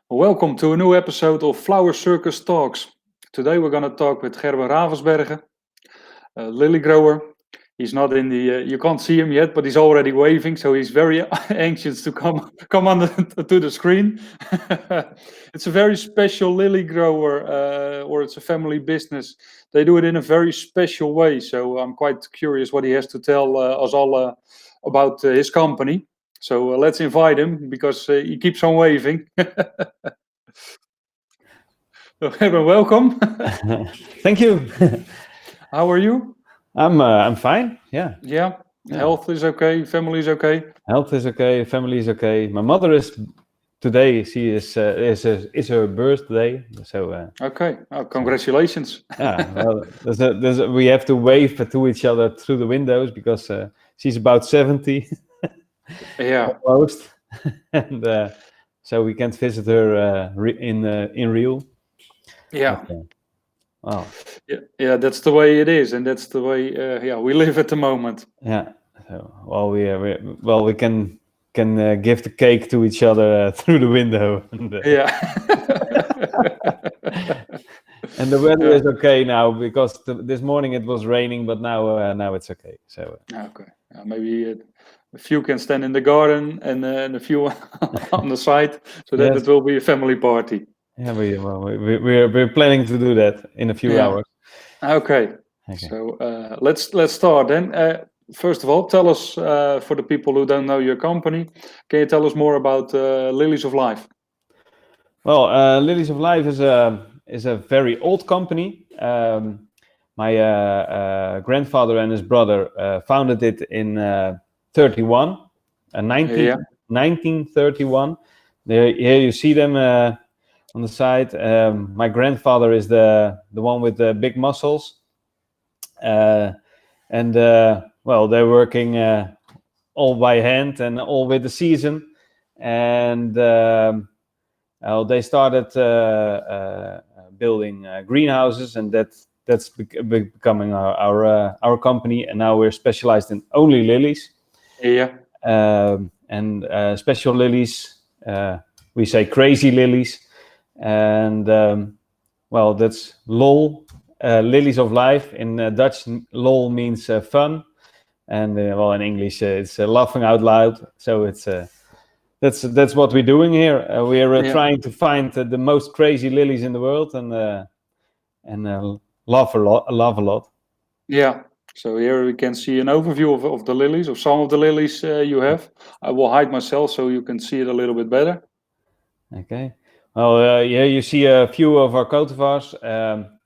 Welcome to a new episode of Flower Circus Talks. Today we're going to talk with Gerben Ravensbergen, a lily grower. He's not in the, you can't see him yet, but he's already waving, so he's very anxious to come on to the screen. It's a very special lily grower, or it's a family business. They do it in a very special way, so I'm quite curious what he has to tell us all about his company. So let's invite him because he keeps on waving. Gerben, welcome. Thank you. How are you? I'm fine. Yeah. Yeah. Health is okay. Family is okay. Health is okay. Family is okay. My mother is today. She is her birthday. So. Okay. Oh, congratulations. Yeah. Well, we have to wave to each other through the windows because she's about 70. Yeah. Almost. And so we can't visit her in real. Yeah. Okay. Wow. Yeah, that's the way it is, and that's the way we live at the moment. Yeah. So, well, we can give the cake to each other through the window. Yeah. And the weather is okay now because this morning it was raining, but now it's okay. So. Okay. Maybe a few can stand in the garden and a few on the side, so that it will be a family party. Yeah, we're planning to do that in a few hours. Okay. So let's start then. First of all, tell us for the people who don't know your company, can you tell us more about Lilies of Life? Well, Lilies of Life is a very old company. My grandfather and his brother founded it in 1931. Here you see them on the side. My grandfather is the one with the big muscles, and they're working all by hand and all with the season, and they started building greenhouses, and that's becoming our company, and now we're specialized in only lilies. And special lilies. We say crazy lilies. And that's LOL, Lilies of Life. In Dutch, LOL means fun, and in English it's laughing out loud. So it's that's what we're doing here. We're trying to find the most crazy lilies in the world and laugh a lot. Yeah. So here we can see an overview of the lilies, of some of the lilies you have. I will hide myself so you can see it a little bit better. Okay. Well, you see a few of our cultivars.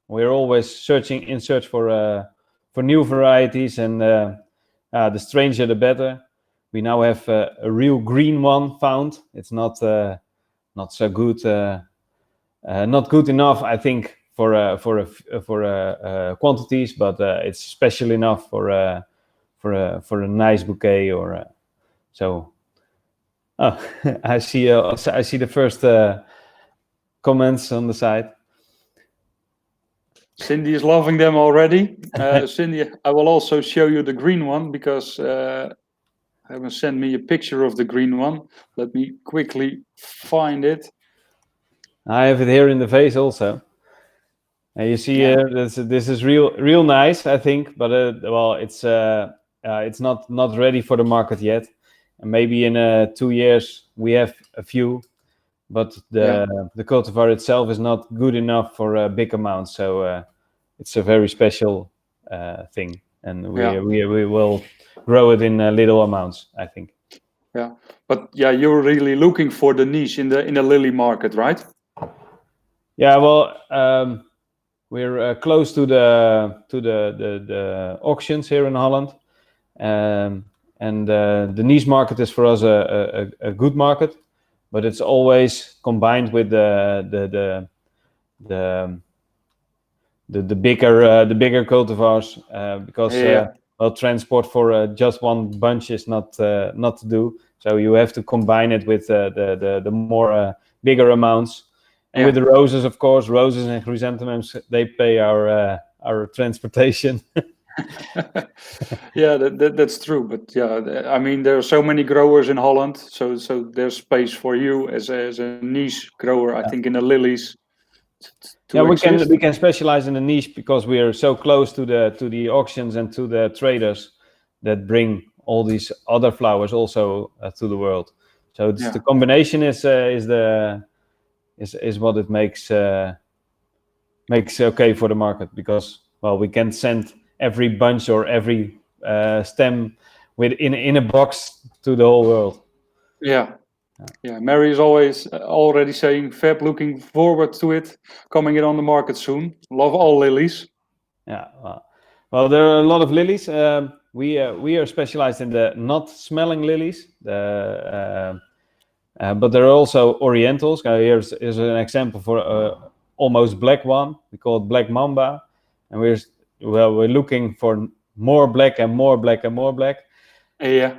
We're always in search for new varieties, and the stranger the better. We now have a real green one found. It's not so good, not good enough, I think, for quantities, but it's special enough for a nice bouquet or so. Oh, I see the first comments on the side. Cindy is loving them already. Cindy, I will also show you the green one because Gerben sent me a picture of the green one. Let me quickly find it. I have it here in the vase also. You see, this is real nice, I think, but it's not ready for the market yet. And maybe in 2 years we have a few, but the cultivar itself is not good enough for big amounts. So it's a very special thing, and we will grow it in little amounts, I think. Yeah, but you're really looking for the niche in the lily market, right? Yeah, well, we're close to the auctions here in Holland, and the niche market is for us a good market, but it's always combined with the bigger cultivars because transport for just one bunch is not to do. So you have to combine it with the more bigger amounts. And with the roses, of course, roses and chrysanthemums, they pay our transportation. Yeah, that's true. But I mean, there are so many growers in Holland, so there's space for you as a niche grower, I think, in the lilies Yeah, to exist. we can specialize in a niche because we are so close to the auctions and to the traders that bring all these other flowers also to the world. So it's the combination is what it makes okay for the market, because we can send every bunch or every stem in a box to the whole world. Yeah. Mary is always already saying, Fab, looking forward to it, coming in on the market soon. Love all lilies. Yeah, well, there are a lot of lilies. We are specialized in the not smelling lilies, but there are also orientals. Here's an example for almost black one. We call it black mamba, and we're looking for more black and more black and more black. Yeah.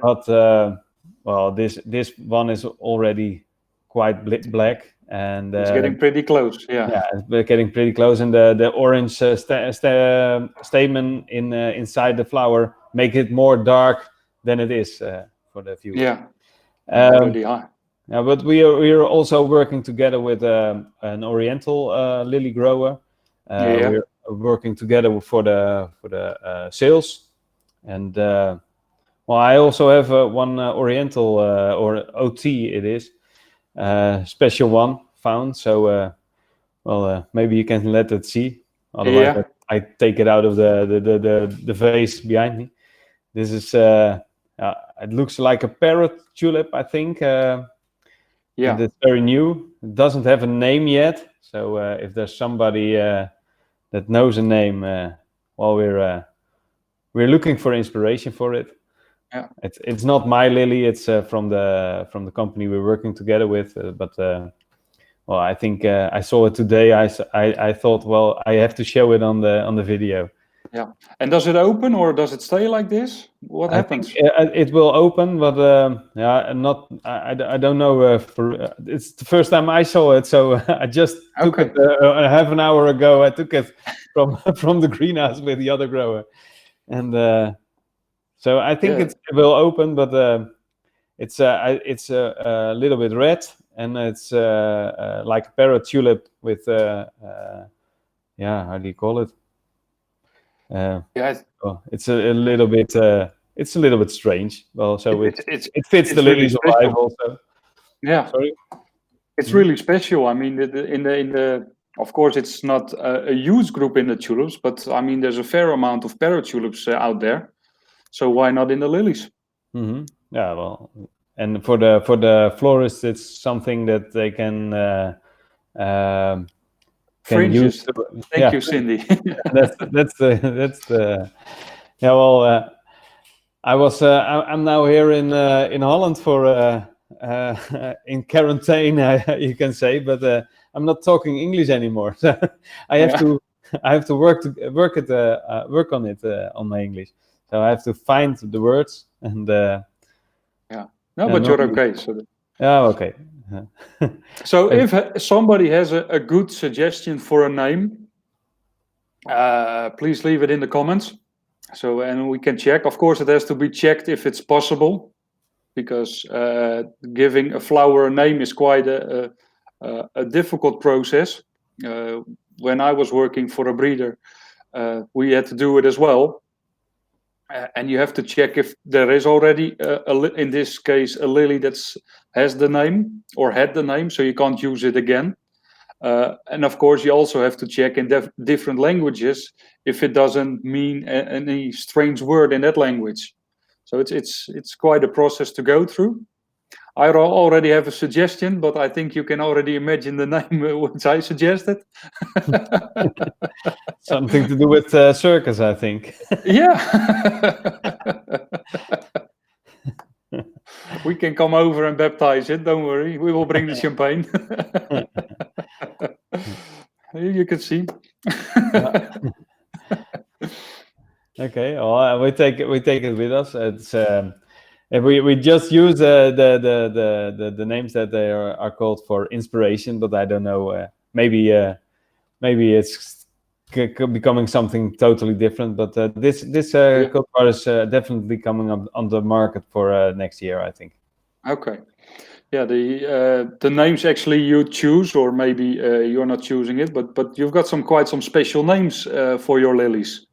But this one is already quite black, and it's getting pretty close. Yeah, it's getting pretty close, and the orange stamen inside the flower make it more dark than it is for the viewer. Yeah, already high. Yeah, but we are also working together with an oriental lily grower. We're working together for the sales, and I also have one oriental or OT. It is special one found. So maybe you can let it see. Otherwise, I take it out of the vase behind me. This is it looks like a parrot tulip, I think. It's very new. It doesn't have a name yet. So if there's somebody that knows a name, we're looking for inspiration for it. Yeah, it's not my lily. It's from the company we're working together with. But I think I saw it today. I thought, I have to show it on the video. Yeah, and does it open or does it stay like this? What happens? It will open, but not. I don't know. It's the first time I saw it, so I just took it half an hour ago. I took it from the greenhouse with the other grower, and so I think it will open, but it's a little bit red, and it's like a parrot tulip with how do you call it? It's a little bit. It's a little bit strange. Well, so it fits the Lilies of Life also. Yeah, sorry. It's really special. I mean, in the of course, it's not a huge group in the tulips, but I mean, there's a fair amount of parrot tulips out there. So why not in the lilies? Mm-hmm. Yeah, well, and for the florists, it's something that they can use. Thank you, Cindy. that's the yeah. Well, I'm now here in Holland for in quarantine, you can say, but I'm not talking English anymore. So I have to work on it on my English. So I have to find the words and. But you're okay. So. Okay. So if somebody has a good suggestion for a name, please leave it in the comments. So, and we can check. Of course, it has to be checked if it's possible, because giving a flower a name is quite a difficult process. When I was working for a breeder, we had to do it as well. And you have to check if there is already, in this case, a lily that has the name or had the name, so you can't use it again. And of course, you also have to check in different languages if it doesn't mean any strange word in that language. So it's quite a process to go through. I already have a suggestion, but I think you can already imagine the name which I suggested. Something to do with Circus, I think. Yeah. We can come over and baptize it. Don't worry. We will bring the champagne. You can see. Okay. Well, we take it with us. It's we just use the names that they are called for inspiration, but I don't know. Maybe it's becoming something totally different. But this cultivar is definitely coming up on the market for next year, I think. Okay. Yeah, the names actually you choose, or maybe you're not choosing it, but you've got quite some special names for your lilies,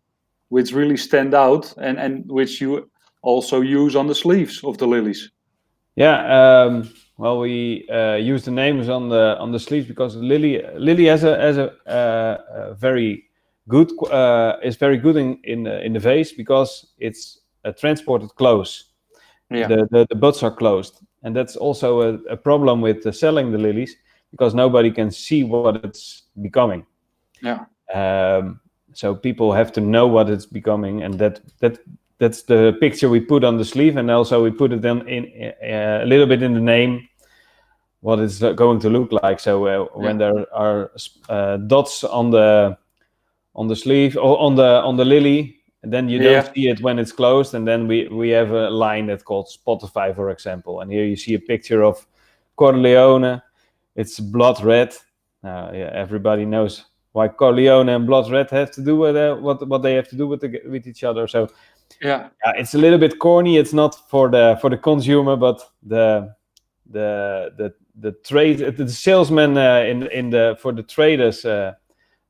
which really stand out, and which you also use on the sleeves of the lilies. Yeah, well, we use the names on the sleeves because lily has a very good is very good in the vase because it's transported close. Yeah. The buds are closed, and that's also a problem with selling the lilies because nobody can see what it's becoming. Yeah. So people have to know what it's becoming, and that's the picture we put on the sleeve, and also we put it in a little bit in the name what it's going to look like. So when there are dots on the sleeve or on the lily, then you don't see it when it's closed, and then we have a line that's called Spotify, for example, and here you see a picture of Corleone. It's blood red. Everybody knows why Corleone and blood red have to do with what they have to do with each other. So it's a little bit corny. It's not for the consumer, but the trade, the salesmen for the traders.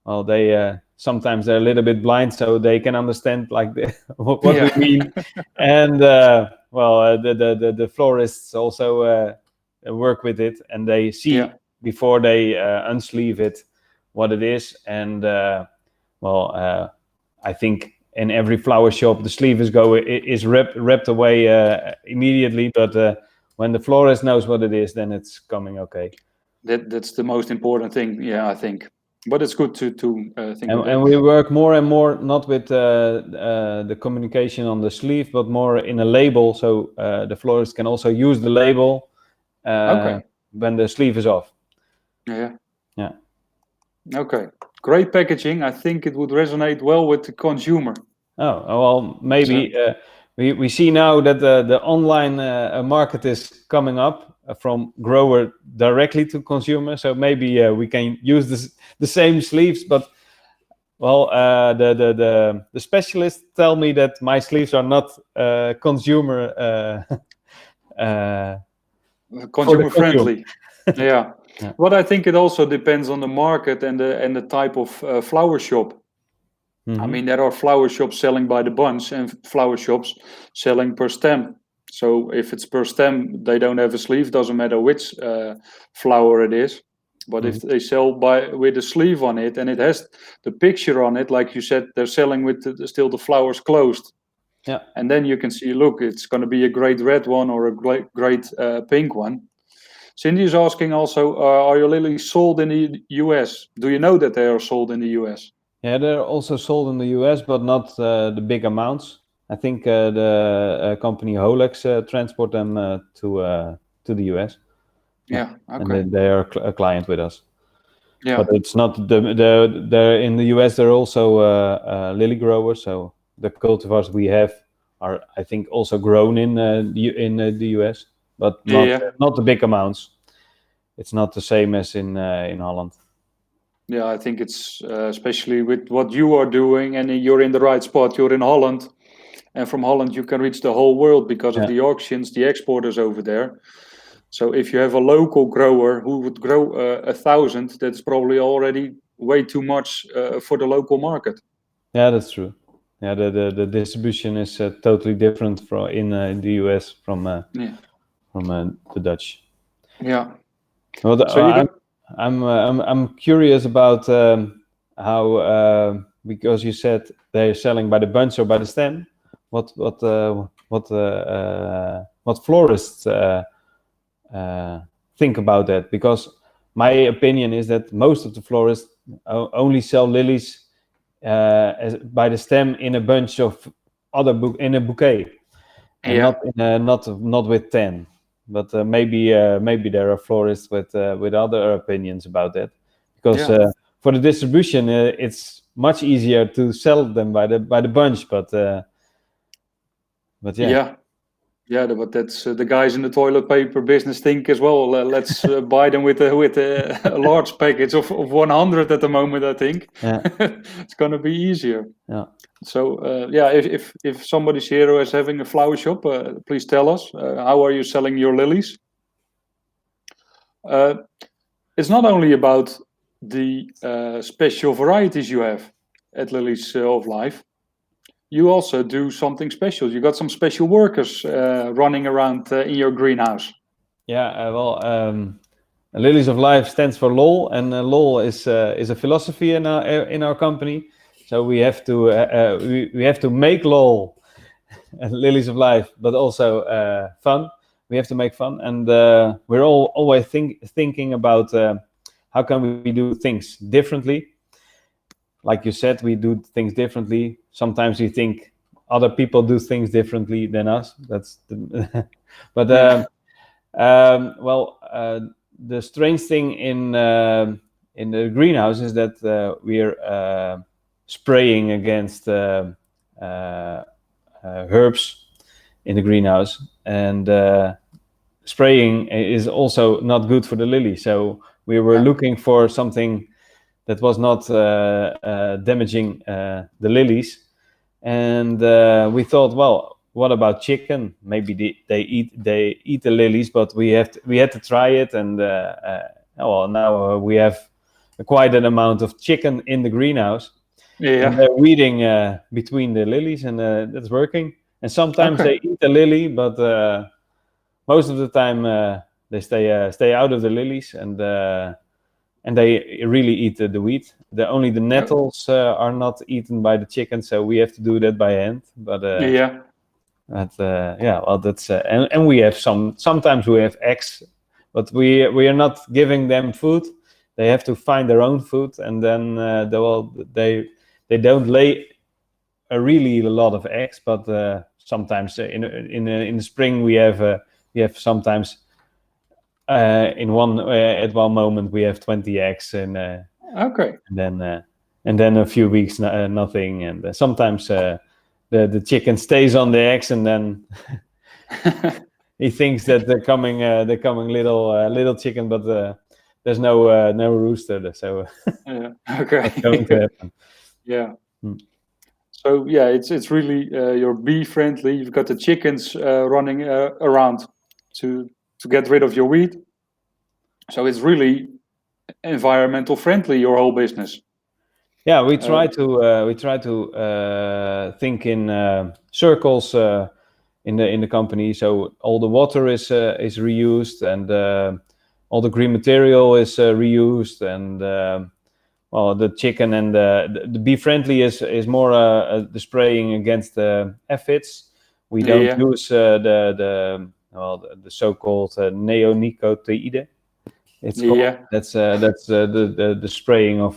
Well, they sometimes they're a little bit blind, so they can understand like what we mean. And the florists also work with it, and they see before they unsleeve it what it is. And I think in every flower shop the sleeve is wrapped away immediately, but when the florist knows what it is, then it's coming okay. That's the most important thing, I think. But it's good to think of that. And we work more and more not with the communication on the sleeve, but more in a label, so the florist can also use the label when the sleeve is off. Yeah. Okay. Great packaging. I think it would resonate well with the consumer. Oh well, maybe we see now that the online market is coming up from grower directly to consumer. So maybe we can use the same sleeves, but the specialists tell me that my sleeves are not consumer friendly. Yeah. But I think it also depends on the market and the type of flower shop. I mean, there are flower shops selling by the bunch and flower shops selling per stem. So if it's per stem, they don't have a sleeve. Doesn't matter which flower it is. But if they sell with a sleeve on it and it has the picture on it, like you said, they're selling with still the flowers closed. Yeah. And then you can see, look, it's going to be a great red one or a great pink one. Cindy is asking also, are your lilies sold in the US? Do you know that they are sold in the US? Yeah, they're also sold in the US, but not the big amounts. I think the company Holex transport them to the US. Yeah, okay. And they are a client with us. Yeah. But it's not they're in the US. They're also lily growers, so the cultivars we have are, I think, also grown in the US, but not the big amounts. It's not the same as in Holland. Yeah, I think it's especially with what you are doing, and you're in the right spot. You're in Holland, and from Holland you can reach the whole world because of the auctions, the exporters over there. So if you have a local grower who would grow 1,000, that's probably already way too much for the local market. Yeah, that's true. Yeah, the distribution is totally different in the US from the Dutch. Yeah. Well, so I'm curious about how because you said they're selling by the bunch or by the stem. What florists think about that? Because my opinion is that most of the florists only sell lilies by the stem in a bunch of in a bouquet, and not with 10. But maybe there are florists with other opinions about that, because for the distribution it's much easier to sell them by the bunch. But Yeah, but that's the guys in the toilet paper business think as well. Let's buy them with a large package of 100 at the moment. I think it's gonna be easier. Yeah. So if somebody's here who is having a flower shop, please tell us how are you selling your lilies. It's not only about the special varieties you have at Lilies of Life. You also do something special. You got some special workers running around in your greenhouse. Yeah, Lilies of Life stands for LOL, and LOL is a philosophy in our company. So we have to make LOL, Lilies of Life, but also fun. We have to make fun, and we're always thinking about how can we do things differently. Like you said, we do things differently. Sometimes we think other people do things differently than us. But the strange thing in the greenhouse is that we're spraying against herbs in the greenhouse, and spraying is also not good for the lily. So we were looking for something that was not damaging the lilies, and we thought, well, what about chicken? Maybe they eat the lilies, but we had to try it, and now we have quite an amount of chicken in the greenhouse. And they're weeding between the lilies, and that's working. And sometimes they eat the lily, but most of the time they stay out of the lilies, and they really eat the wheat. Only the nettles are not eaten by the chicken, so we have to do that by hand. But that's and we have sometimes we have eggs, but we are not giving them food. They have to find their own food, and then they don't lay really a lot of eggs, but sometimes in the spring we have sometimes at one moment we have 20 eggs, and then a few weeks nothing, and sometimes the chicken stays on the eggs, and then he thinks that they're coming little chicken, but there's no rooster, so that's going to happen. So it's really you're bee friendly. You've got the chickens running around to get rid of your weed. So it's really environmental friendly, your whole business. Yeah, we try to think in circles in the company. So all the water is reused, and all the green material is reused, and the chicken and the bee friendly is more the spraying against the aphids. We don't use the so-called neonicotinoid. It's called. That's the spraying of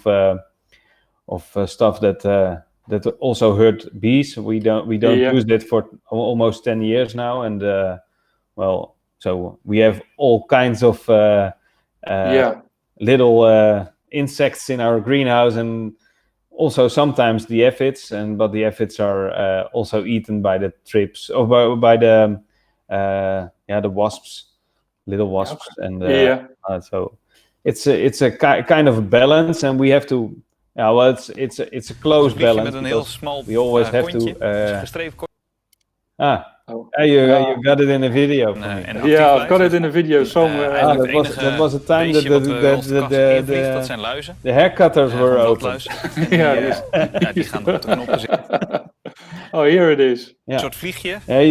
stuff that also hurt bees. We don't use that for almost 10 years now, and so we have all kinds of little insects in our greenhouse, and also sometimes the aphids, but the aphids are also eaten by the thrips or by the wasps, little wasps, and so it's a kind of a balance, and we have to. It's a close balance because we always have to. You got it in a video. I've got it in a video somewhere. That was a time that the haircutters were open. Oh, here it is. You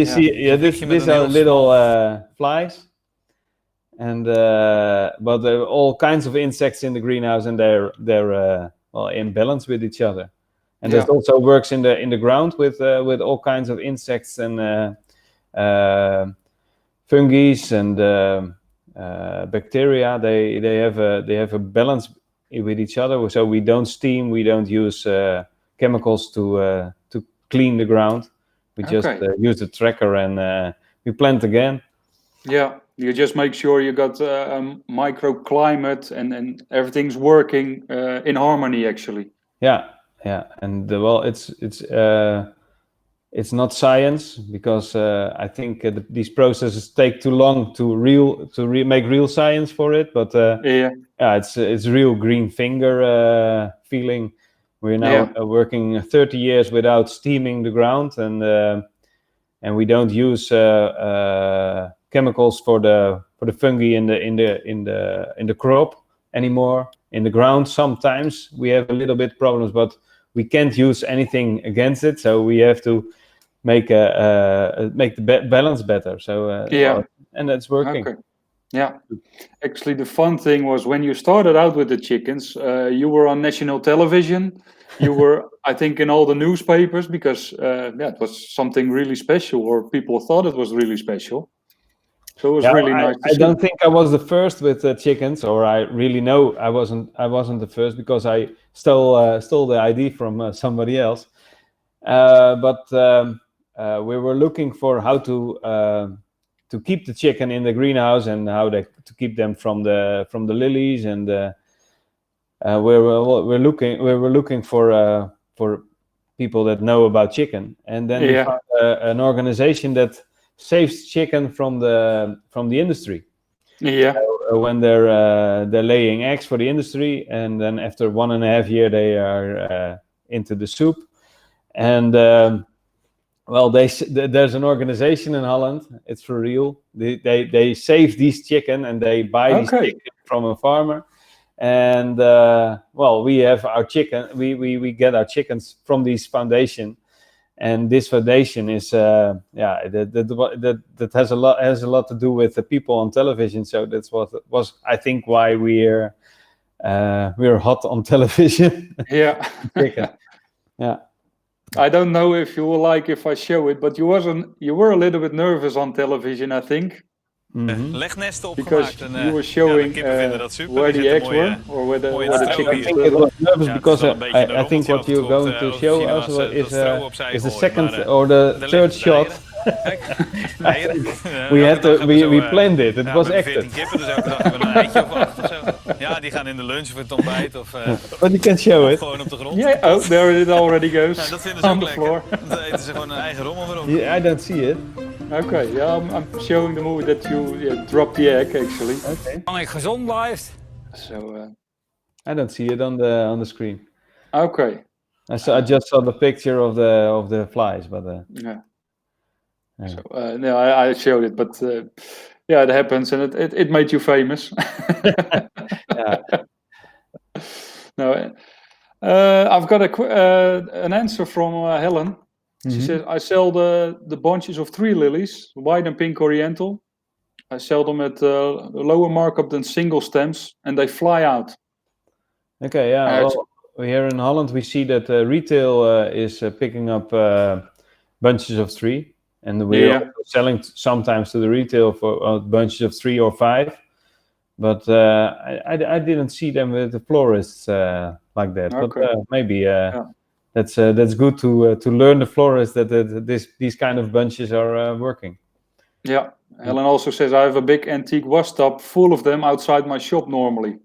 see, these are little flies, and but there are all kinds of insects in the greenhouse, and they're in balance with each other. And that also works in the ground with all kinds of insects and fungi and bacteria. They have a balance with each other. So we don't steam, we don't use chemicals to clean the ground. We just use the tracker, and we plant again. Yeah, you just make sure you got a microclimate and everything's working in harmony, actually. Yeah, and it's it's not science, because I think these processes take too long to make real science for it. But it's real green finger feeling. We're now working 30 years without steaming the ground, and we don't use chemicals for the fungi in the crop anymore. In the ground, sometimes we have a little bit problems, but we can't use anything against it. So we have to make the balance better. So and that's working. Okay. Yeah, actually, the fun thing was when you started out with the chickens, you were on national television. You were, I think, in all the newspapers because it was something really special, or people thought it was really special. So it was really nice to see. I don't think I was the first with chickens, or I really know I wasn't the first, because I stole the ID from somebody else. But we were looking for how to keep the chicken in the greenhouse, and how to keep them from the lilies, and we were looking for people that know about chicken, and then we found an organization that saves chicken from the industry. When they're laying eggs for the industry, and then after 1.5 years they are into the soup, and there's an organization in Holland. It's for real. They save these chicken, and they buy these chicken from a farmer. And we have our chicken. We get our chickens from this foundation, and this foundation is that has a lot to do with the people on television. So that's what was, I think, why we're hot on television. Yeah. Chicken. Yeah. I don't know if you will like if I show it, but you were a little bit nervous on television, I think. Legnesten opgemaakt. Because you were showing where the eggs were, or where the chickens were. I think it was nervous because I think what you're going to show us is the second or the third shot. We planned it. It was acted. Ja, die gaan in de lunch of het ontbijt of but you can show it. Gewoon op de grond. Yeah, there it already goes. Nou, dat vinden ze ook lekker. Dan eten ze gewoon een eigen rommel weer op. Yeah, I don't see it. Okay, I'm showing the movie that you drop the egg actually. Okay. Zolang ik gezond blijf. So I don't see it on the screen. Okay. I just saw the picture of the flies, but yeah. So no, I showed it, but it happens, and it made you famous. Yeah. No, I've got an answer from Helen. She says, I sell the bunches of 3 lilies, white and pink oriental. I sell them at a lower markup than single stems, and they fly out. Okay, yeah. Here in Holland, we see that retail is picking up bunches of 3, and we're also selling sometimes to the retail for bunches of 3 or 5. But I didn't see them with the florists like that. Okay. But maybe that's good to learn the florists that these kind of bunches are working. Yeah. Helen also says, I have a big antique wash tub full of them outside my shop normally.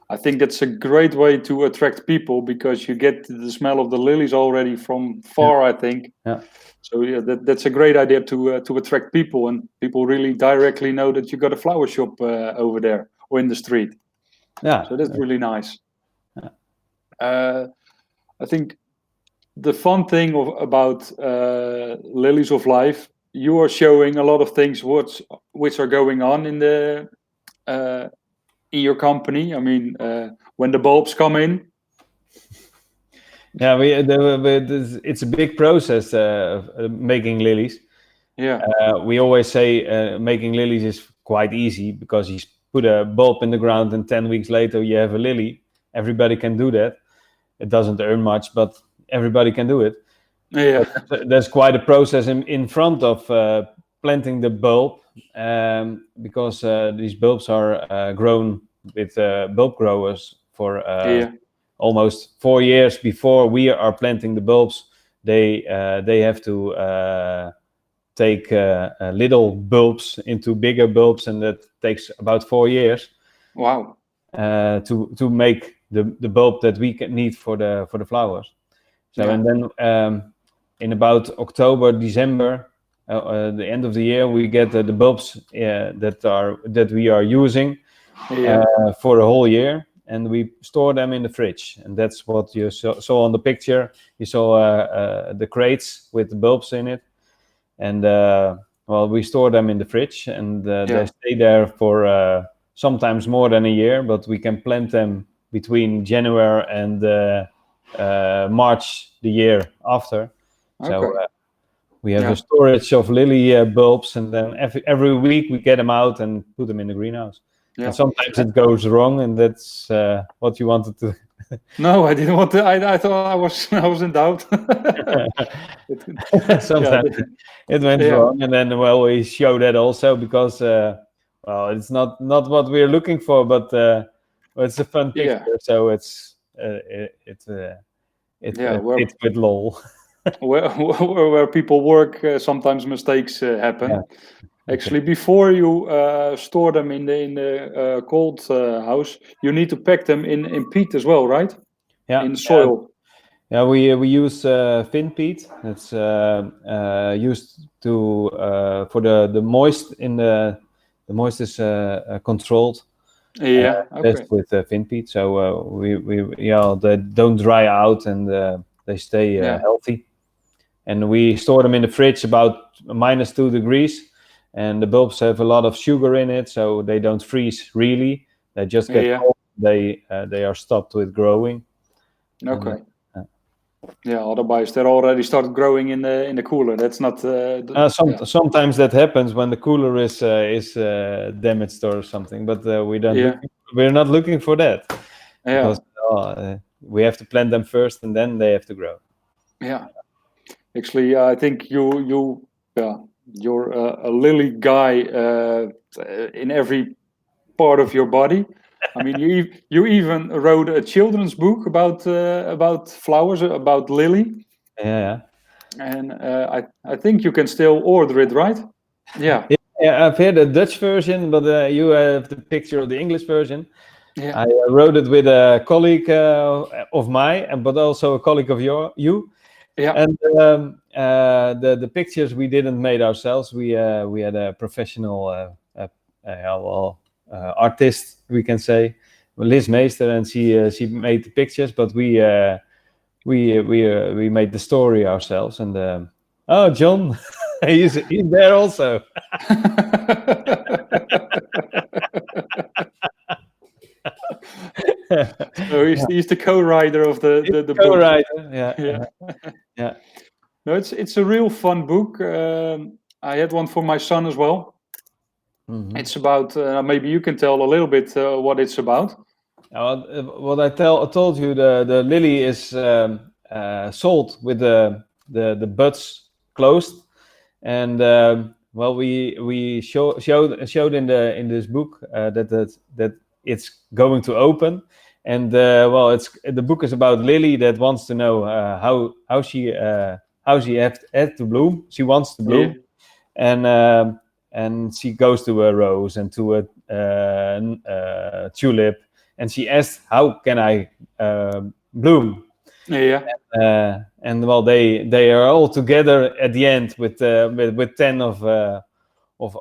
I think that's a great way to attract people, because you get the smell of the lilies already from far, I think. Yeah. So that's a great idea to attract people, and people really directly know that you got a flower shop over there or in the street. Yeah. So that's really nice. Yeah. I think the fun thing about Lilies of Life, you are showing a lot of things which are going on in your company. I mean, when the bulbs come in. Yeah, it's a big process making lilies. Yeah. We always say making lilies is quite easy, because you put a bulb in the ground and 10 weeks later you have a lily. Everybody can do that. It doesn't earn much, but everybody can do it. Yeah. There's quite a process in front of planting the bulb, because these bulbs are grown with bulb growers for almost 4 years before we are planting the bulbs. They have to take little bulbs into bigger bulbs, and that takes about 4 years. Wow. To make the bulb that we need for the flowers. So and then in about October, December, the end of the year, we get the bulbs that we are using for a whole year, and we store them in the fridge. And that's what you saw on the picture. You saw the crates with the bulbs in it, and we store them in the fridge, and they stay there for sometimes more than a year, but we can plant them between January and March the year after. Okay. So we have a storage of lily bulbs, and then every week we get them out and put them in the greenhouse. And sometimes it goes wrong, and that's what you wanted to. No, I didn't want to. I thought I was in doubt. Sometimes it went wrong, and then we show that also because it's not what we're looking for, but it's a fun picture, so it fits with LOL. where people work, sometimes mistakes happen. Yeah. Actually, before you store them in the cold house, you need to pack them in peat as well, right? Yeah. In soil. We use fin peat. It's used to for the moist in the moist is controlled. Yeah. Okay. With fin peat, so they don't dry out and they stay healthy. And we store them in the fridge about -2 degrees. And the bulbs have a lot of sugar in it, so they don't freeze really. They just get cold. They are stopped with growing. Okay. Otherwise they're already started growing in the cooler. That's not. Sometimes that happens when the cooler is damaged or something, but we don't. We're not looking for that. Because we have to plant them first, and then they have to grow. Yeah. Actually, I think you're a lily guy in every part of your body. I mean, you even wrote a children's book about flowers, about lily. Yeah. And I think you can still order it, right? Yeah. Yeah, I've heard a Dutch version, but you have the picture of the English version. Yeah. I wrote it with a colleague of mine, but also a colleague of you. Yeah. And the pictures we didn't make ourselves. We had a professional artist, we can say, Liz Meester, and she made the pictures, but we made the story ourselves. And John, he's there also. So he's the co-writer of the book. Co-writer, yeah. No, it's a real fun book. I had one for my son as well. Mm-hmm. It's about maybe you can tell a little bit what it's about. What I told you, the lily is sold with the buds closed, and we showed in this book that it's going to open, and the book is about Lily that wants to know how she had to bloom. She wants to bloom, and she goes to a rose and to a tulip, and she asked, "How can I bloom?" Yeah. And they are all together at the end with 10 of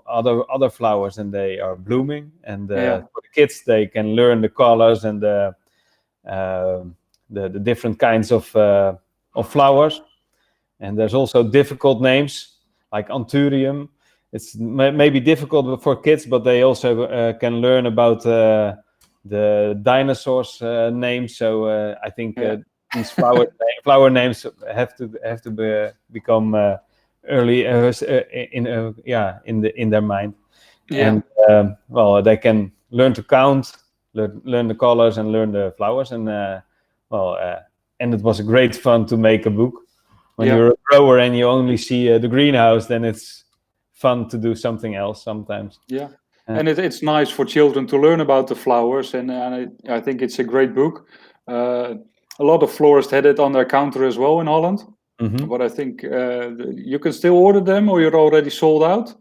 other flowers, and they are blooming. And for the kids, they can learn the colors and the different kinds of flowers. And there's also difficult names like Anthurium. It's maybe difficult for kids, but they also can learn about the dinosaurs' names. So I think these flower names have to become early in their mind. And they can learn to count, learn the colors, and learn the flowers. And and it was great fun to make a book. When you're a grower and you only see the greenhouse, then it's fun to do something else sometimes. Yeah. And it's nice for children to learn about the flowers, and I think it's a great book. A lot of florists had it on their counter as well in Holland, but I think you can still order them, or you're already sold out.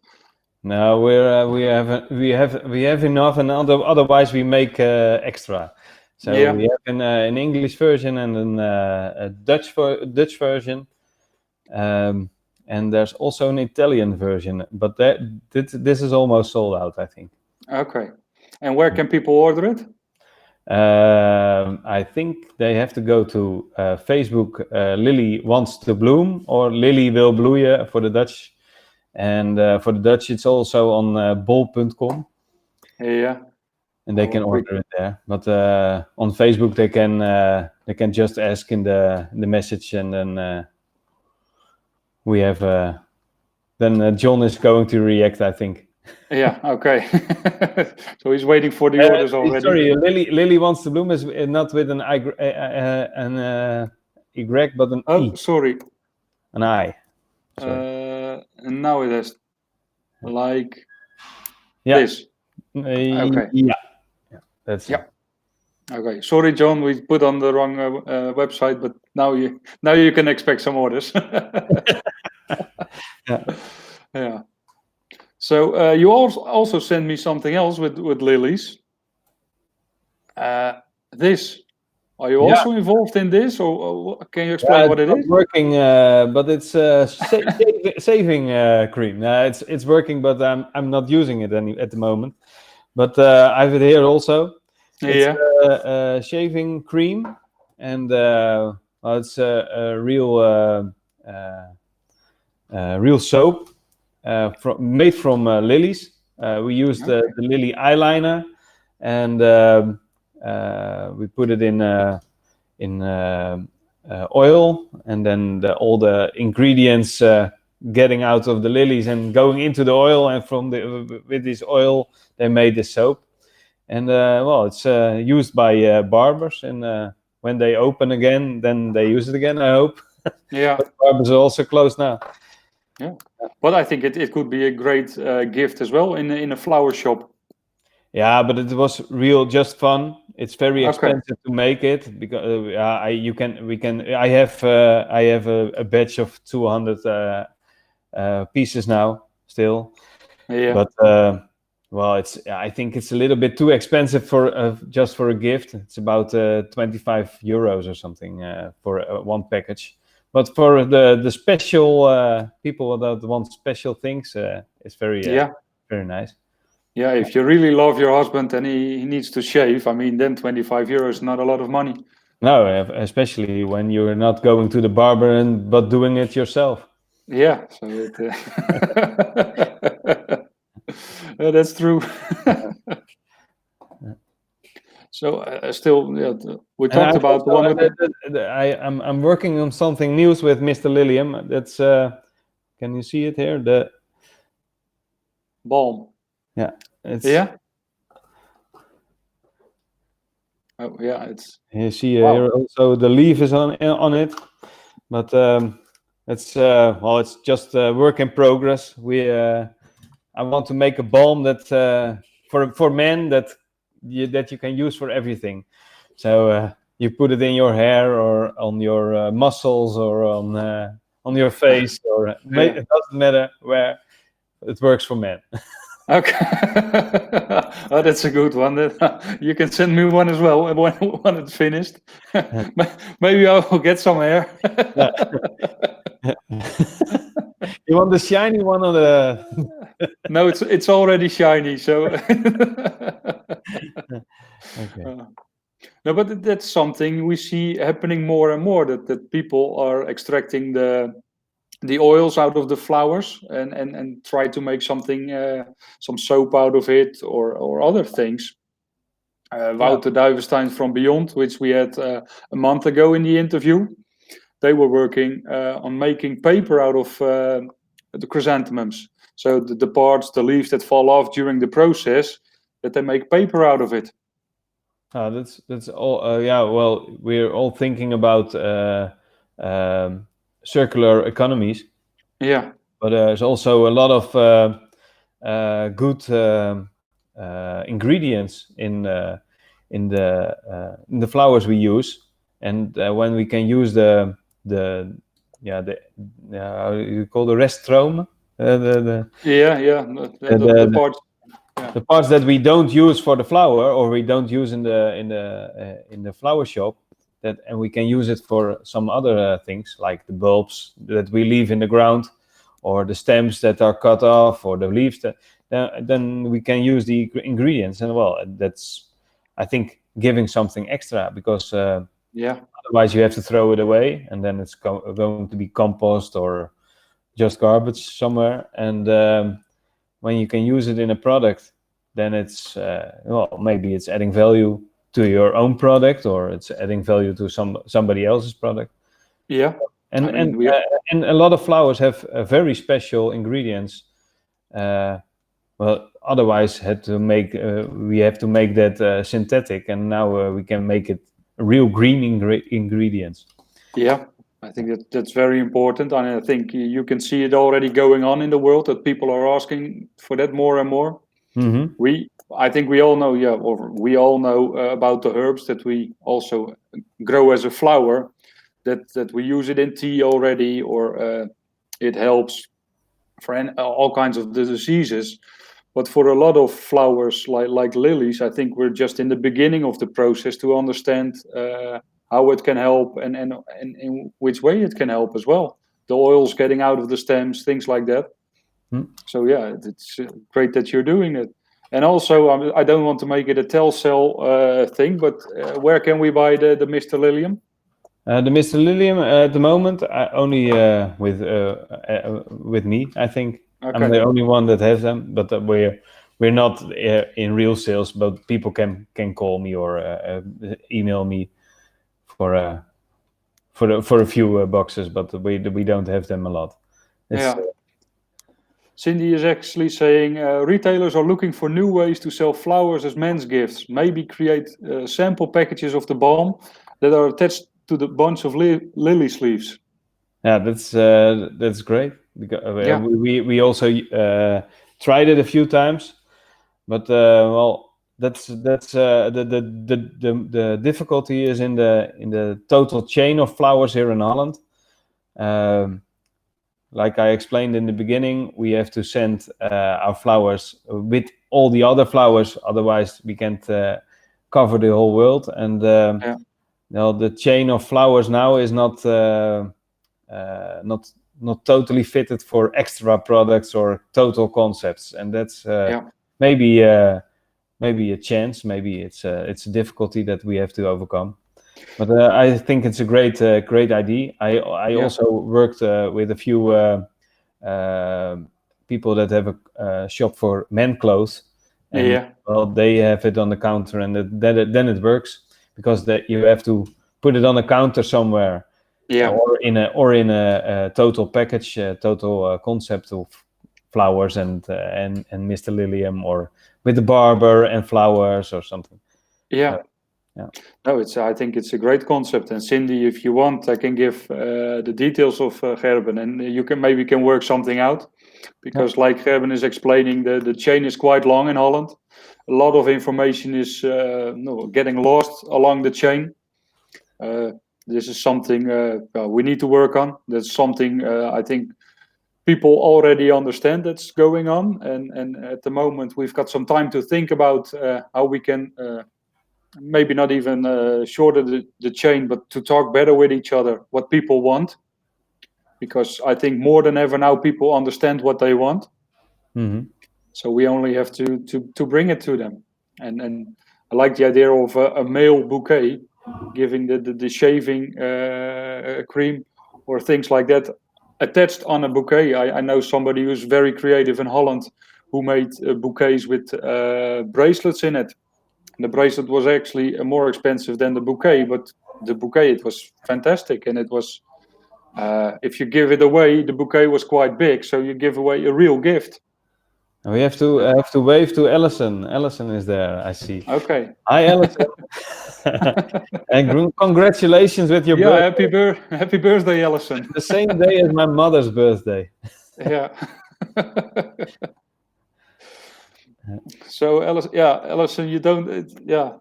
No, we have enough, and otherwise we make extra. So we have an English version and a Dutch version, and there's also an Italian version, but this is almost sold out, I think. Okay. And where can people order it? I think they have to go to Facebook, Lily Wants to Bloom, or Lily Wil Bloeien for the Dutch. And for the Dutch, it's also on bol.com. Yeah. And they can order it there. But on Facebook, they can just ask in the message, and then we have. Then John is going to react, I think. Yeah. Okay. So he's waiting for the orders already. Sorry, Lily Wants to Bloom is not with an Y, but an Oh, E. sorry. An I. And now it has like Yeah. this. Okay. Yeah. That's yeah. Okay. Sorry, John. We put on the wrong website, but now you can expect some orders. Yeah. So you also sent me something else with lilies. This. Are you also involved in this, or can you explain what it is? Working, but it's saving cream. It's working, but I'm not using it at the moment. But I have it here also. It's shaving cream, and it's a real soap made from lilies. We used the lily eyeliner, and we put it in oil, and then all the ingredients getting out of the lilies and going into the oil, and with this oil they made the soap. And it's used by barbers, and when they open again, then they use it again, I hope. Yeah. But barbers are also closed now. Yeah, but I think it could be a great gift as well in a flower shop. Yeah, but it was just fun. It's very expensive to make it, because I have a batch of 200 pieces now still. Yeah. But I think it's a little bit too expensive for just for a gift. It's about 25 euros or something for one package. But for the special people that want special things, it's very nice. Yeah, if you really love your husband and he needs to shave, I mean, then 25 euros is not a lot of money. No, especially when you're not going to the barber but doing it yourself. Yeah, so that's true. So still, we talked about the one. I'm working on something new with Mr. Lilium. That's can you see it here? The balm. Yeah. Oh yeah, it's. You see here also the leaf is on it, but it's just a work in progress. I want to make a balm that for men that you can use for everything. So you put it in your hair or on your muscles or on your face, or it doesn't matter where. It works for men. Okay. Oh, that's a good one. You can send me one as well when it's finished. Maybe I will get some hair. You want the shiny one or the? No, it's already shiny. So. Okay. No, but that's something we see happening more and more. That people are extracting the oils out of the flowers and try to make something, some soap out of it, or other things. Wouter Duivenstein from Beyond, which we had a month ago in the interview, they were working on making paper out of the chrysanthemums. So the parts, the leaves that fall off during the process, that they make paper out of it. That's all. Well, we're all thinking about circular economies. Yeah. But there's also a lot of good ingredients in the flowers we use, and when we can use the how you call the reststroom, the parts. Yeah. The parts that we don't use for the flower, or we don't use in the flower shop, and we can use it for some other things, like the bulbs that we leave in the ground, or the stems that are cut off, or the leaves then we can use the ingredients. And well, that's, I think, giving something extra, because otherwise you have to throw it away, and then it's going to be compost or just garbage somewhere. And when you can use it in a product, then it's maybe it's adding value to your own product, or it's adding value to somebody else's product. And a lot of flowers have very special ingredients. Otherwise we have to make that synthetic, and now we can make it real green ingredients. I think that's very important, and I think you can see it already going on in the world, that people are asking for that more and more. I think we all know, we all know about the herbs that we also grow as a flower, that we use it in tea already, or it helps for all kinds of diseases. But for a lot of flowers like lilies, I think we're just in the beginning of the process to understand how it can help, and in which way it can help as well. The oils getting out of the stems, things like that. So it's great that you're doing it. And also, I don't want to make it a tell-sell thing, but where can we buy the Mr. Lilium? The Mr. Lilium at the moment only with me, I think. Okay. I'm the only one that has them, but we're not in real sales. But people can call me or email me for a few boxes, but we don't have them a lot. Cindy is actually saying retailers are looking for new ways to sell flowers as men's gifts. Maybe create sample packages of the balm that are attached to the bunch of lily sleeves. Yeah, that's great. Because, we also tried it a few times, but that's the difficulty is in the total chain of flowers here in Holland. Like I explained in the beginning, we have to send our flowers with all the other flowers, otherwise we can't cover the whole world. And the chain of flowers now is not totally fitted for extra products or total concepts, and that's maybe a chance. Maybe it's a difficulty that we have to overcome. But I think it's a great idea. I also worked with a few people that have a shop for men clothes. And, they have it on the counter, and then it works, because you have to put it on a counter somewhere, or in a total package, total concept of flowers and Mr. Lilium, or with the barber and flowers or something. No, I think it's a great concept. And Cindy, if you want, I can give the details of Gerben, and you can work something out, because like Gerben is explaining, the chain is quite long in Holland. A lot of information is getting lost along the chain. This is something we need to work on. That's something I think people already understand that's going on, and at the moment we've got some time to think about how we can maybe not even shorten the chain, but to talk better with each other, what people want. Because I think more than ever now people understand what they want. So we only have to bring it to them. And I like the idea of a male bouquet, giving the shaving cream or things like that attached on a bouquet. I know somebody who's very creative in Holland who made bouquets with bracelets in it. And the bracelet was actually more expensive than the bouquet, but the bouquet, it was fantastic. And it was, if you give it away, the bouquet was quite big, so you give away a real gift. We have to wave to Alison. Alison is there, I see. Okay. Hi, Alison. And congratulations with your birthday. Happy birthday, Alison. The same day as my mother's birthday. Yeah. So, Alison, you don't.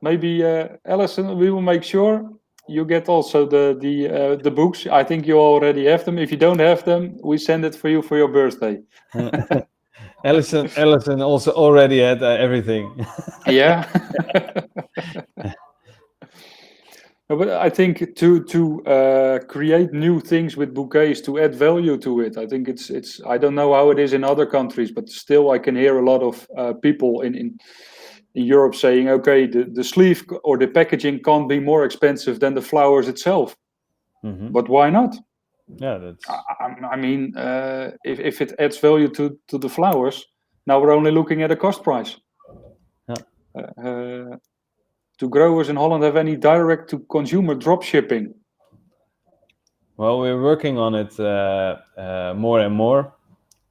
Maybe Alison, we will make sure you get also the books. I think you already have them. If you don't have them, we send it for you for your birthday. Alison also already had everything. Yeah. But I think to create new things with bouquets, to add value to it, I think it's. I don't know how it is in other countries, but still I can hear a lot of people in Europe saying, okay, the sleeve or the packaging can't be more expensive than the flowers itself. Mm-hmm. But why not? Yeah, that's. I mean, if it adds value to the flowers, now we're only looking at a cost price. Yeah. Do growers in Holland have any direct-to-consumer drop shipping? Well, we're working on it more and more.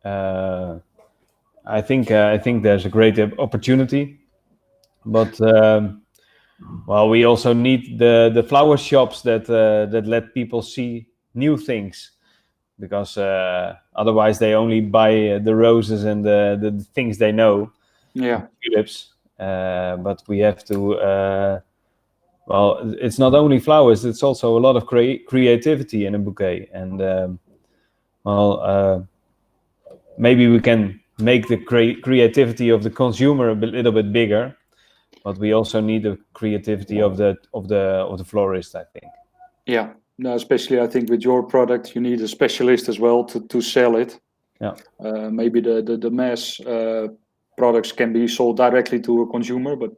I think there's a great opportunity, but well, we also need the flower shops that let people see new things, because otherwise they only buy the roses and the things they know. Yeah. Tulips, but we have to. Well, it's not only flowers; it's also a lot of creativity in a bouquet, and maybe we can make the creativity of the consumer a little bit bigger, but we also need the creativity of the florist, I think. Yeah, no, especially I think with your product, you need a specialist as well to sell it. Yeah. Maybe the mass products can be sold directly to a consumer, but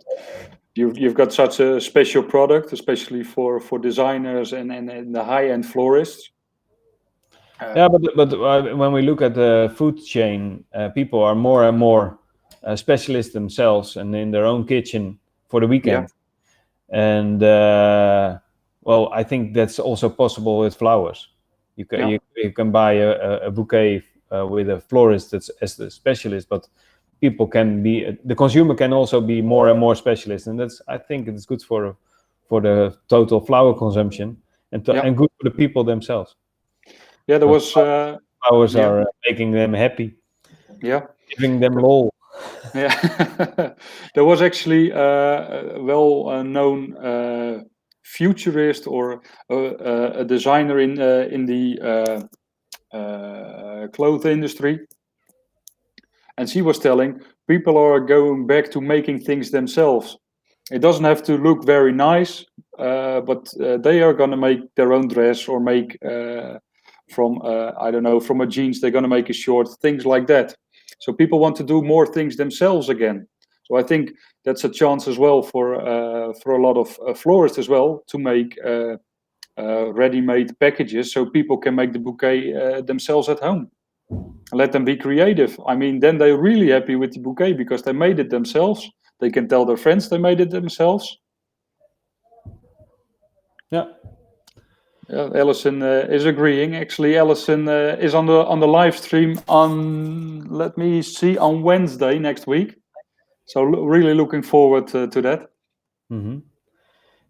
you've got such a special product, especially for designers and the high-end florists. Yeah, but when we look at the food chain, people are more and more specialists themselves and in their own kitchen for the weekend. Yeah. And well, I think that's also possible with flowers. You can buy a bouquet with a florist that's as the specialist, but people can be, the consumer can also be more and more specialist, and I think it's good for the total flower consumption and good for the people themselves. Yeah, there was flowers are making them happy. Yeah, giving them lol. Yeah, there was actually a well-known futurist or a designer in the clothes industry, and she was telling people are going back to making things themselves. It doesn't have to look very nice, but they are going to make their own dress or make from I don't know, from a jeans they're going to make a short, things like that. So people want to do more things themselves again. So I think that's a chance as well for a lot of florists as well to make ready-made packages, so people can make the bouquet themselves at home. Let them be creative. I mean, then they're really happy with the bouquet because they made it themselves. They can tell their friends they made it themselves. Yeah. Alison is agreeing. Actually, Alison is on the live stream on, let me see, on Wednesday next week. So really looking forward to that. Mm-hmm.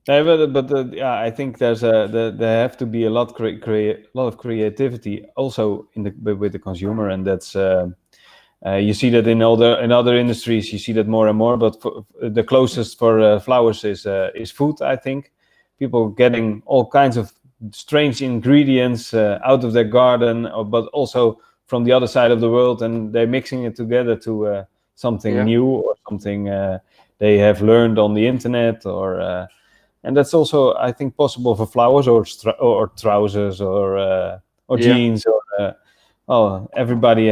But yeah, I think there have to be a lot of creativity also with the consumer, and that's you see that in other industries. You see that more and more. But the closest for flowers is food. I think people getting all kinds of strange ingredients out of their garden, but also from the other side of the world, and they're mixing it together to something new or something they have learned on the internet or. And that's also, I think, possible for flowers or trousers or jeans or everybody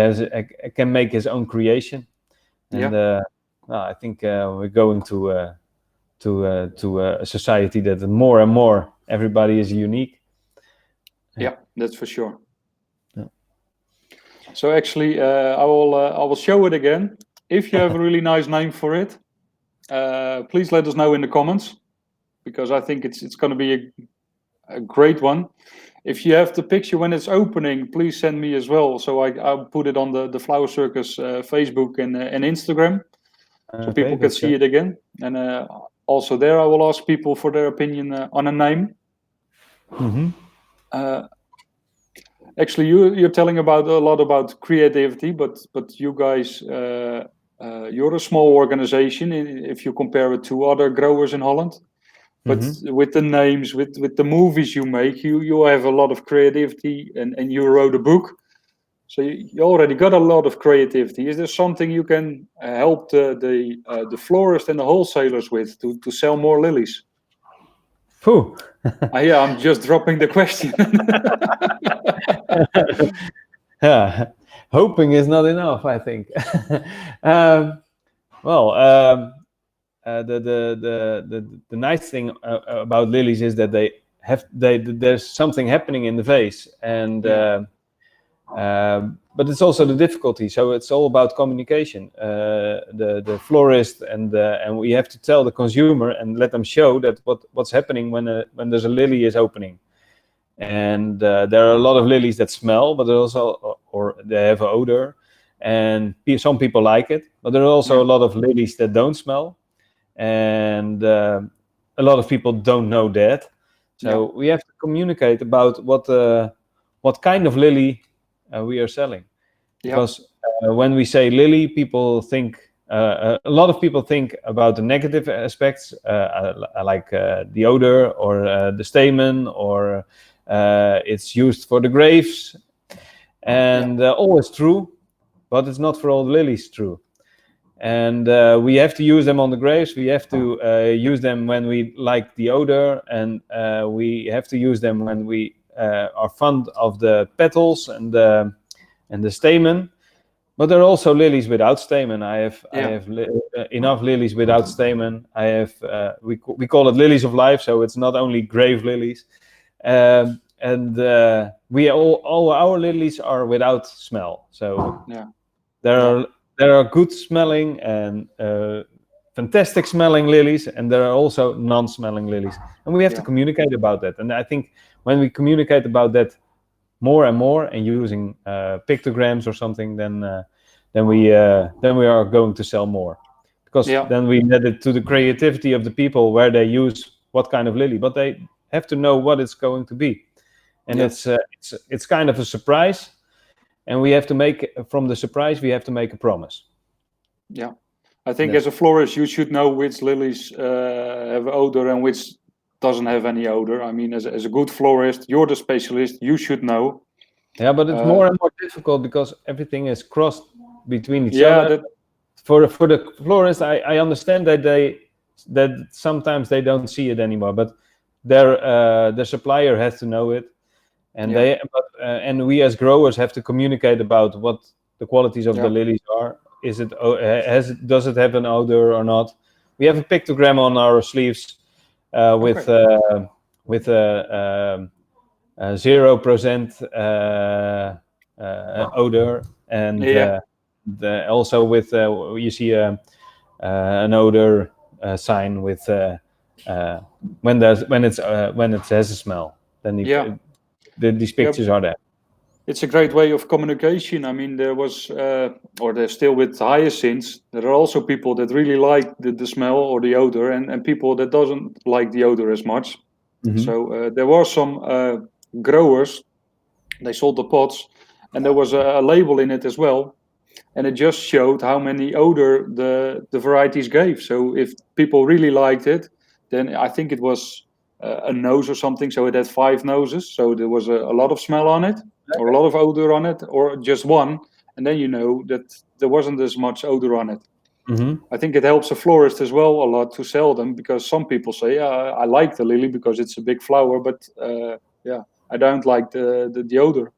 can make his own creation. And I think we're going to a society that more and more everybody is unique. Yeah, that's for sure. Yeah. So actually, I will show it again. If you have a really nice name for it, please let us know in the comments, because I think it's going to be a great one. If you have the picture when it's opening, please send me as well. So I'll put it on the Flower Circus Facebook and Instagram, so people can see it again. And also there, I will ask people for their opinion on a name. Mm-hmm. Actually, you're telling a lot about creativity, but you guys, you're a small organization if you compare it to other growers in Holland. But with the names, with the movies you make, you have a lot of creativity, and you wrote a book, so you already got a lot of creativity. Is there something you can help the florist and the wholesalers with to sell more lilies? Phew. Yeah, I'm just dropping the question. Yeah, hoping is not enough, I think. Well, the nice thing about lilies is that there's something happening in the vase, and but it's also the difficulty. So it's all about communication. The florist and we have to tell the consumer and let them show that what's happening when there's a lily is opening. And there are a lot of lilies that smell, but there also or they have an odor, and some people like it. But there are also a lot of lilies that don't smell, and a lot of people don't know that. So we have to communicate about what kind of lily we are selling, because when we say lily, people think a lot of people think about the negative aspects, like the odor or the stamen, or it's used for the graves, and always true, but it's not for all the lilies true. And we have to use them on the graves. We have to use them when we like the odor, and we have to use them when we are fond of the petals and the stamen. But there are also lilies without stamen. I have enough lilies without stamen. I have we call it lilies of life, so it's not only grave lilies. And we all our lilies are without smell. So there are good smelling and fantastic smelling lilies, and there are also non-smelling lilies, and we have to communicate about that. And I think when we communicate about that more and more, and using pictograms or something, then we are going to sell more, because then we let it to the creativity of the people where they use what kind of lily, but they have to know what it's going to be, and it's kind of a surprise. And we have to make, from the surprise, we have to make a promise. Yeah. I think as a florist, you should know which lilies have odor and which doesn't have any odor. I mean, as a good florist, you're the specialist, you should know. Yeah, but it's more and more difficult because everything is crossed between each other. For the florist, I understand that sometimes they don't see it anymore, but their supplier has to know it. And and we as growers have to communicate about what the qualities of the lilies are. Does it have an odor or not? We have a pictogram on our sleeves with 0% odor, and also with you see an odor sign with when it has a smell. Then these pictures are there. It's a great way of communication. I mean, there was, or there's still with hyacinths, there are also people that really like the smell or the odor, and people that doesn't like the odor as much. Mm-hmm. So there were some growers, they sold the pots, and there was a label in it as well, and it just showed how many odor the varieties gave. So if people really liked it, then I think it was a nose or something, so it had 5 noses, so there was a lot of smell on it, or a lot of odor on it, or just one, and then you know that there wasn't as much odor on it. Mm-hmm. I think it helps a florist as well a lot to sell them, because some people say, I like the lily because it's a big flower, but I don't like the odor.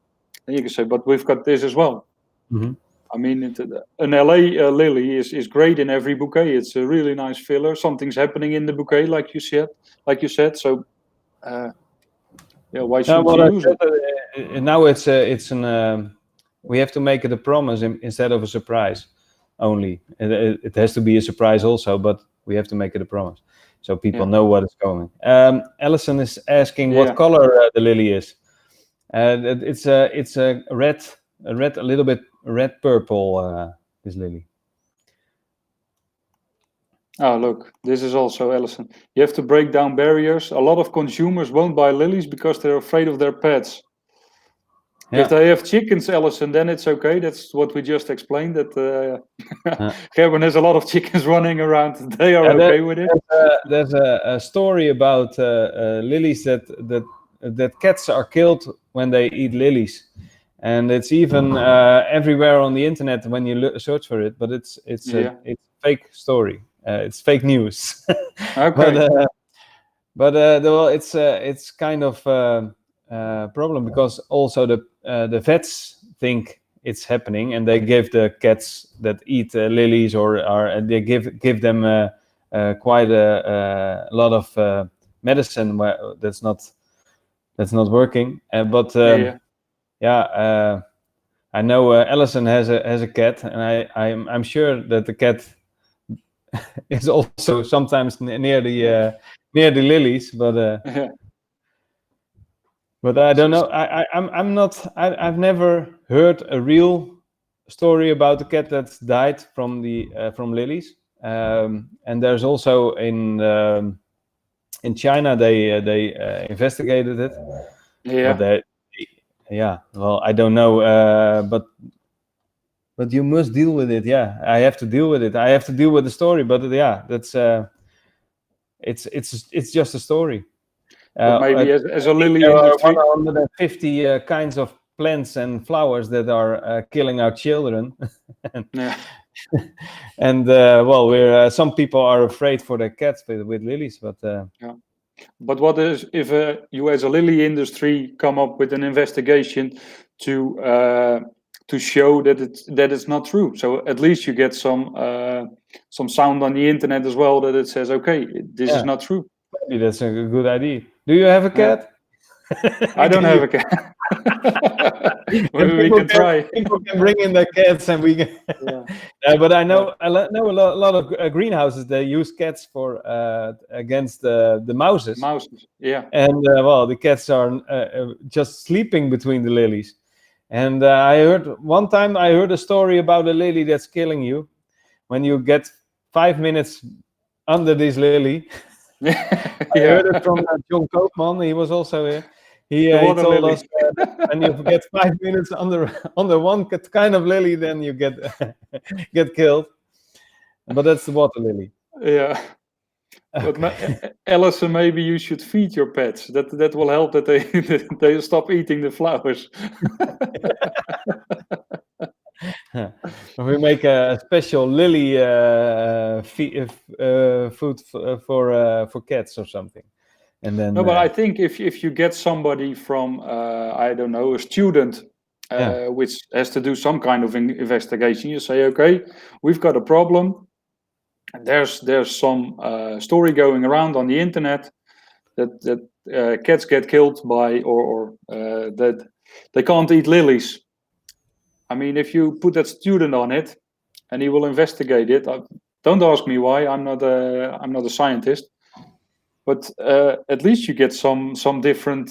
And you can say, but we've got this as well. Mm-hmm. I mean, an LA lily is great in every bouquet. It's a really nice filler. Something's happening in the bouquet, like you said. So, why shouldn't you use it? Now we have to make it a promise instead of a surprise only. It has to be a surprise also, but we have to make it a promise so people know what is coming. Alison is asking what color the lily is. It's a red, a little bit red purple. This lily. Oh, look, this is also Alison. You have to break down barriers. A lot of consumers won't buy lilies because they're afraid of their pets. Yeah. If they have chickens, Alison, then it's okay. That's what we just explained. That Gerben has a lot of chickens running around. They are okay with it. There's a story about lilies that cats are killed when they eat lilies. And it's even everywhere on the internet when you search for it, but it's a fake story. It's fake news. Okay. But well, it's kind of problem because also the vets think it's happening, and they give the cats that eat lilies or they give them quite a lot of medicine that's not working. But I know Allison has a cat, and I'm sure that the cat is also sometimes near the lilies, but but I don't know. I'm not. I've never heard a real story about a cat that's died from lilies. And there's also in China they investigated it. But well, I don't know. But you must deal with it. Yeah, I have to deal with it. I have to deal with the story. But that's it's just a story. But maybe as a lily there industry, are 150 kinds of plants and flowers that are killing our children. And well, we're some people are afraid for their cats with lilies, but But what is if you as a lily industry come up with an investigation to show that it's not true? So at least you get some sound on the internet as well that it says, okay, this is not true. Maybe that's a good idea. Do you have a cat? I don't have a cat. We can try. People can bring in their cats, and we can. But I know a lot of greenhouses. They use cats for against the mouses. And well, the cats are just sleeping between the lilies. And I heard a story about a lily that's killing you when you get 5 minutes under this lily. I heard it from John Koopman. He was also here. He told us when you get 5 minutes under one kind of lily, then you get killed. But that's the water lily. Yeah. Okay. But Alison, maybe you should feed your pets. That will help that they stop eating the flowers. We make a special lily food for cats or something. And then, no, but I think if you get somebody from I don't know, a student which has to do some kind of investigation, you say, okay, we've got a problem. There's some story going around on the internet that cats get killed by or that they can't eat lilies. I mean, if you put that student on it and he will investigate it, don't ask me why. I'm not a scientist. But at least you get some different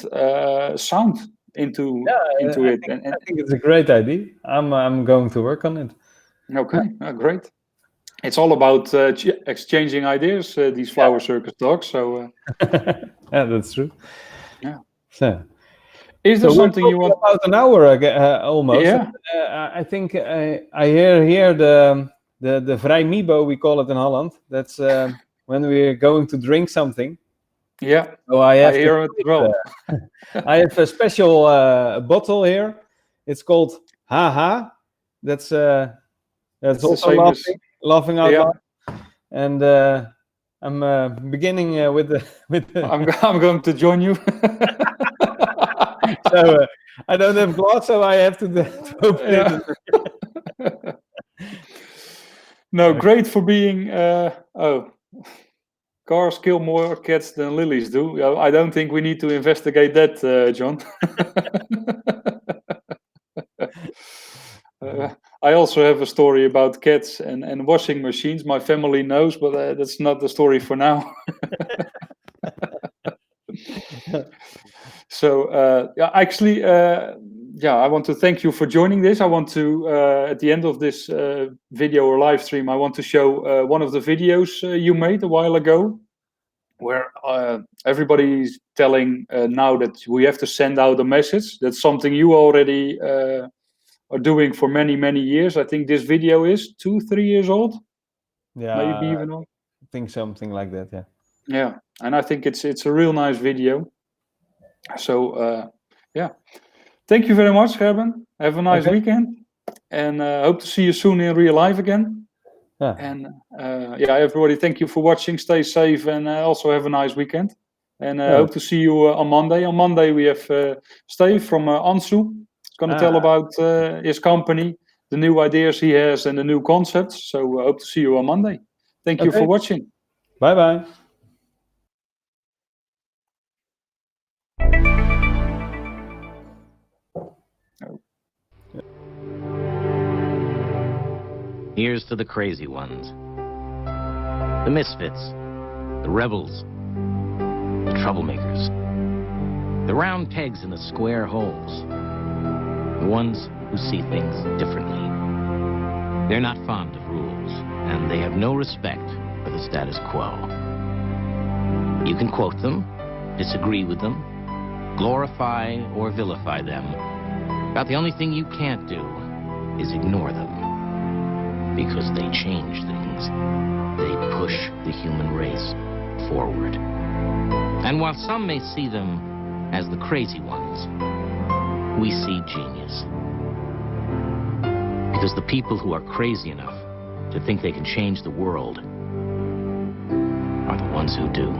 sound into it. I think it's a great idea. I'm going to work on it. Okay, great. It's all about exchanging ideas. These flower circus talks. So yeah, that's true. Yeah. So, is there something you want? About an hour almost. Yeah. I think I hear here the vrijmibo, we call it in Holland. That's when we're going to drink something. Yeah. So I hear it as well. I have a special bottle here. It's called Haha. That's also laughing out loud. And I'm beginning with the. I'm going to join you. So I don't have glass, so I have to open it. No, great for being. Cars kill more cats than lilies do. I don't think we need to investigate that, John. I also have a story about cats and washing machines. My family knows, but that's not the story for now. So, actually, I want to thank you for joining this. I want to, at the end of this video or live stream, I want to show one of the videos you made a while ago, where everybody's telling now that we have to send out a message. That's something you already are doing for many, many years. I think this video is 2-3 years old. Yeah, maybe even old. I think something like that. Yeah. Yeah, and I think it's a real nice video. So thank you very much, Gerben. Have a nice weekend, and hope to see you soon in real life again. Yeah. And everybody, thank you for watching. Stay safe, and also have a nice weekend. And hope to see you on Monday. On Monday we have Steve from Ansu. He's going to tell about his company, the new ideas he has, and the new concepts. So hope to see you on Monday. Thank you for watching. Bye-bye. Here's to the crazy ones, the misfits, the rebels, the troublemakers, the round pegs in the square holes, the ones who see things differently. They're not fond of rules, and they have no respect for the status quo. You can quote them, disagree with them, glorify or vilify them. About the only thing you can't do is ignore them, because they change things. They push the human race forward. And while some may see them as the crazy ones, we see genius. Because the people who are crazy enough to think they can change the world are the ones who do.